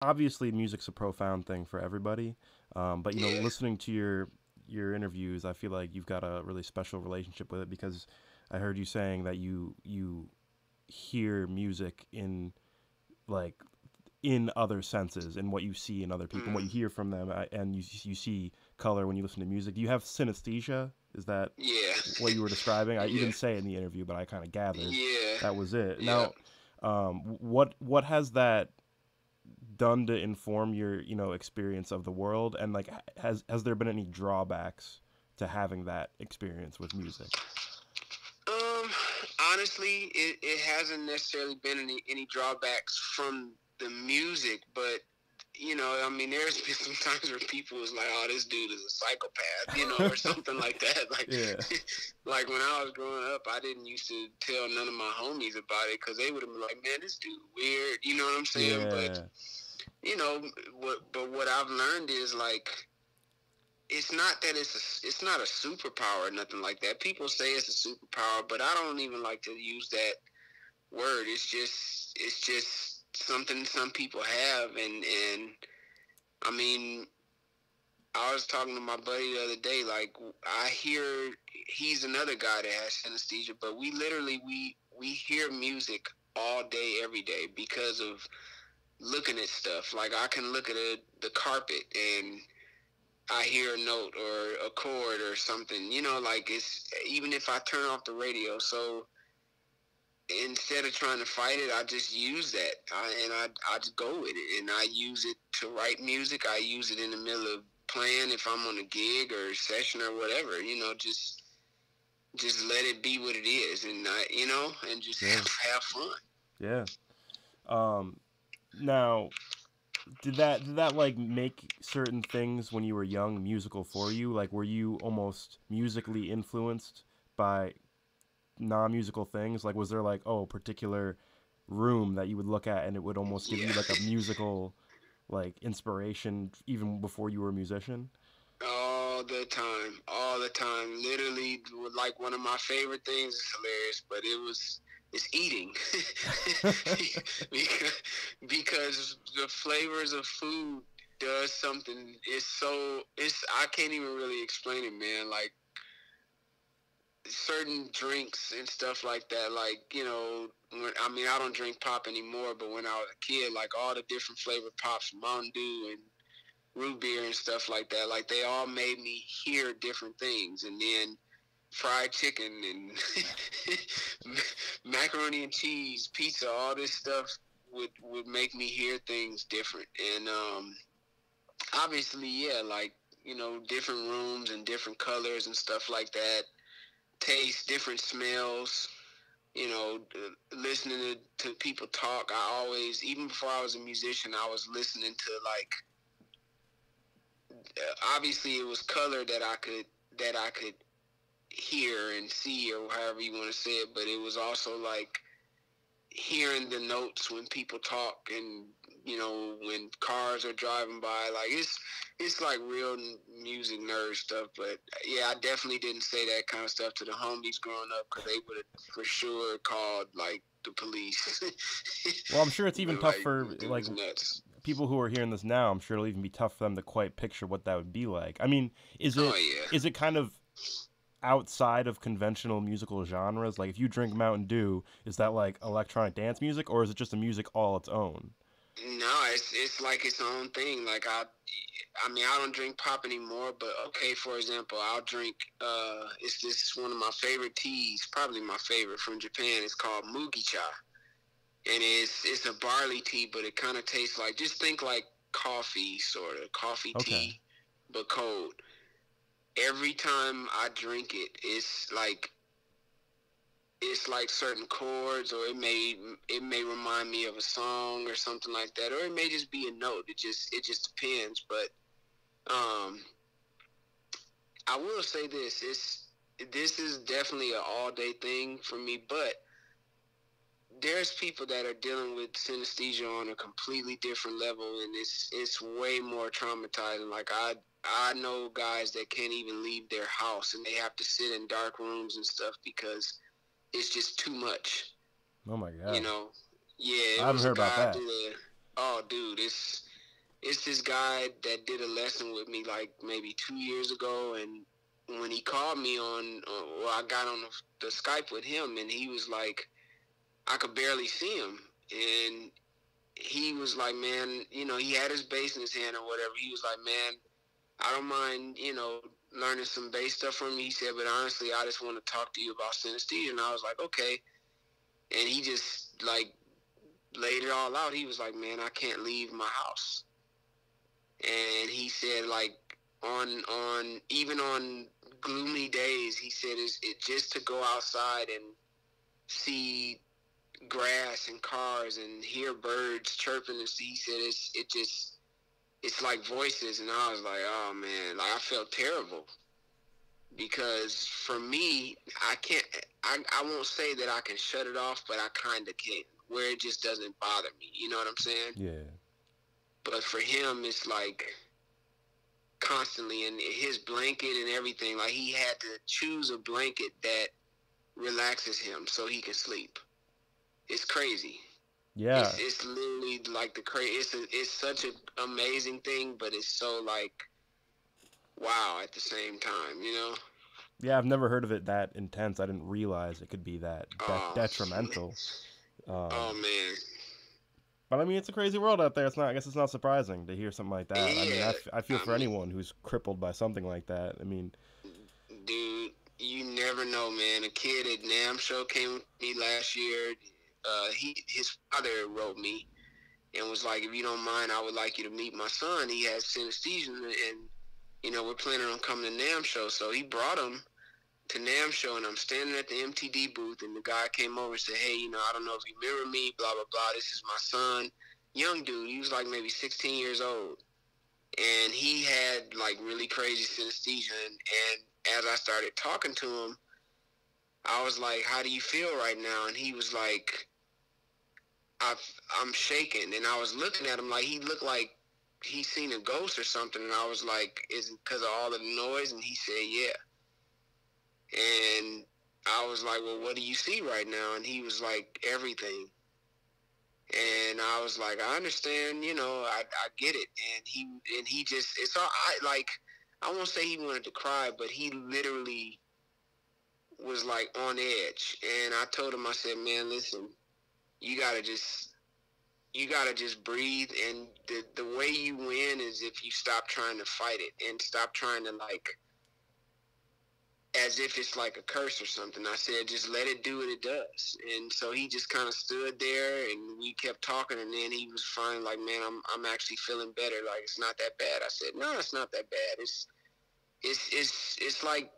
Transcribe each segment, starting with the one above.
obviously music's a profound thing for everybody, but you know, Yeah. listening to your interviews, I feel like you've got a really special relationship with it because I heard you saying that you hear music in like in other senses and what you see in other people and what Mm, you hear from them, and you see color when you listen to music. Do you have synesthesia? Is that yeah. what you were describing? You Yeah. didn't say it in the interview, but I kind of gathered Yeah. that was it. Yeah. Now, what has that done to inform your experience of the world, and like has there been any drawbacks to having that experience with music? Um, honestly, it hasn't necessarily been any drawbacks from the music, but I mean, there's been some times where people was like, "Oh, this dude is a psychopath," or something like that. Like, Yeah, like when I was growing up, I didn't used to tell none of my homies about it because they would have been like, "Man, this dude weird," you know what I'm saying? But yeah, you know, what I've learned is like it's not that it's not a superpower or nothing like that. People say it's a superpower, but I don't even like to use that word. It's just something some people have, and I mean, I was talking to my buddy the other day. Like I hear he's another guy that has synesthesia, but we hear music all day, every day because of looking at stuff. Like I can look at the carpet and I hear a note or a chord or something, like it's even if I turn off the radio. So instead of trying to fight it, I just use that, I just go with it, and I use it to write music. I use it in the middle of playing if I'm on a gig or a session or whatever. Just let it be what it is, and and just yeah, have fun. yeah. um Now, did that like make certain things when you were young musical for you? Like, were you almost musically influenced by non-musical things? Like, was there like, oh, a particular room that you would look at and it would almost give you like a Yeah. musical like inspiration even before you were a musician? All the time. Literally, like one of my favorite things is hilarious, but it's eating because the flavors of food does something. It's I can't even really explain it, man. Like certain drinks and stuff like that. Like I mean, I don't drink pop anymore, but when I was a kid, like all the different flavored pops, Mountain Dew and root beer and stuff like that. Like they all made me hear different things, and then fried chicken and macaroni and cheese, pizza, all this stuff would make me hear things different. And obviously, yeah, like different rooms and different colors and stuff like that. Taste, different smells. Listening to people talk. I always, even before I was a musician, I was listening to like obviously it was color that I could hear and see or however you want to say it, but it was also like hearing the notes when people talk and when cars are driving by. Like it's like real music nerd stuff. But yeah, I definitely didn't say that kind of stuff to the homies growing up because they would have for sure called like the police. Well, I'm sure it's even But tough like, for dude like was nuts. people who are hearing this now. I'm sure it'll even be tough for them to quite picture what that would be like. I mean, is Oh it yeah. is it kind of outside of conventional musical genres? Like, if you drink Mountain Dew, is that like electronic dance music, or is it just a music all its own? No, it's like its own thing. Like I mean, I don't drink pop anymore, but okay, for example, I'll drink. It's this one of my favorite teas, probably my favorite from Japan. It's called Mugi Cha, and it's a barley tea, but it kind of tastes like just think like coffee, sort of coffee Okay, tea, but cold. Every time I drink it, it's like certain chords, or it may remind me of a song or something like that, or it may just be a note. It just depends, but um I will say this is definitely an all day thing for me, but there's people that are dealing with synesthesia on a completely different level, and it's way more traumatizing. Like I know guys that can't even leave their house and they have to sit in dark rooms and stuff because it's just too much. oh my You gosh, know, yeah, I it haven't was heard a about guy I that. did. Oh, dude, it's this guy that did a lesson with me like maybe 2 years ago, and when he called me well, I got on the Skype with him, and he was like, I could barely see him, and he was like, man, he had his bass in his hand or whatever. He was like, man, I don't mind, learning some bass stuff from you. He said, but honestly, I just want to talk to you about synesthesia. And I was like, okay. And he just like laid it all out. He was like, man, I can't leave my house. And he said, like, even on gloomy days, he said, it just to go outside and see grass and cars and hear birds chirping, and he said it's like voices. And I was like, oh man, like I felt terrible, because for me, I won't say that I can shut it off, but I kind of can, where it just doesn't bother me, you know what I'm saying? Yeah. But for him, it's like constantly, and his blanket and everything, like he had to choose a blanket that relaxes him so he can sleep. It's crazy. Yeah. It's literally like it's such an amazing thing, but it's so like wow at the same time, Yeah, I've never heard of it that intense. I didn't realize it could be that Oh, detrimental. oh man. But I mean, it's a crazy world out there. It's not. I guess it's not surprising to hear something like that. I mean, Yeah, I feel I for mean, anyone who's crippled by something like that. I mean, dude, you never know, man. A kid at NAM show came with me last year. His father wrote me and was like, if you don't mind, I would like you to meet my son. He has synesthesia, and we're planning on coming to NAM show. So he brought him to NAM show, and I'm standing at the MTD booth, and the guy came over and said, hey, I don't know if you remember me, blah, blah, blah. This is my son. Young dude. He was like maybe 16 years old. And he had like really crazy synesthesia. And as I started talking to him, I was like, how do you feel right now? And he was like, I'm shaking. And I was looking at him like he looked like he seen a ghost or something. And I was like, is it because of all the noise? And he said, yeah. And I was like, well, what do you see right now? And he was like, everything. And I was like, I understand, I get it. And he just, it's all, I won't say he wanted to cry, but he literally was like on edge. And I told him, I said, man, listen, you gotta just breathe. And the way you win is if you stop trying to fight it and stop trying to like, as if it's like a curse or something. I said, just let it do what it does. And so he just kind of stood there, and we kept talking, and then he was finally like, man, I'm actually feeling better. Like, it's not that bad. I said, no, it's not that bad. It's like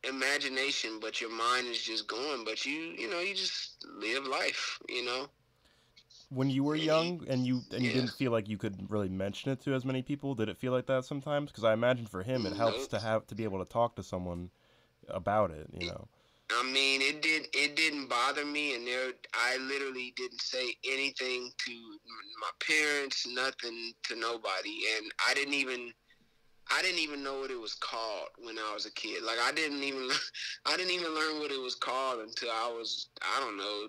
imagination, but your mind is just going, but you just live life. when you were And young and you yeah. didn't feel like you could really mention it to as many people, did it feel like that sometimes? Because I imagine for him, it helps Nope. to be able to talk to someone about it. You know. I mean, it didn't bother me, and I literally didn't say anything to my parents, nothing to nobody, and I didn't even know what it was called when I was a kid. Like I didn't even learn what it was called until I was, I don't know,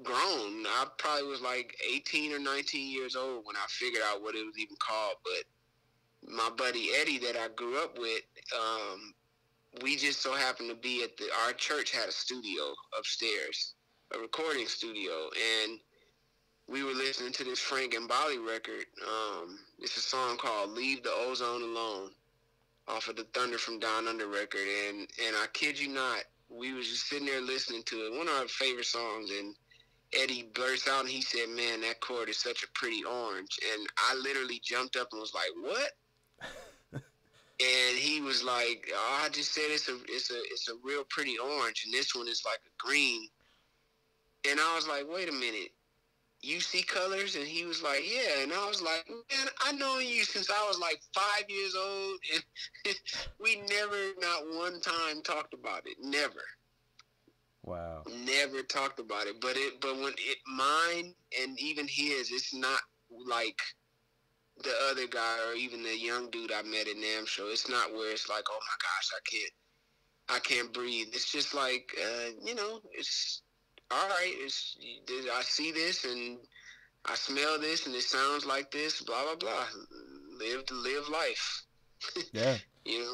grown. I probably was like 18 or 19 years old when I figured out what it was even called. But my buddy Eddie that I grew up with, we just so happened to be at our church had a studio upstairs, a recording studio, and we were listening to this Frank and Bali record. It's a song called "Leave the Ozone Alone" off of the Thunder from Down Under record, and I kid you not, we was just sitting there listening to it, one of our favorite songs, and Eddie burst out and he said, "Man, that chord is such a pretty orange," and I literally jumped up and was like, "What?" And he was like, oh, I just said it's a real pretty orange, and this one is like a green. And I was like, wait a minute, you see colors? And he was like, yeah. And I was like, man, I know you since I was like 5 years old, and we never, not one time, talked about it. Never. Wow. Never talked about it. But when mine and even his, it's not like the other guy or even the young dude I met at NAM show. It's not where it's like, oh my gosh, I can't breathe. It's just like, it's all right. I see this, and I smell this and it sounds like this, blah blah blah. Live life. Yeah. You know.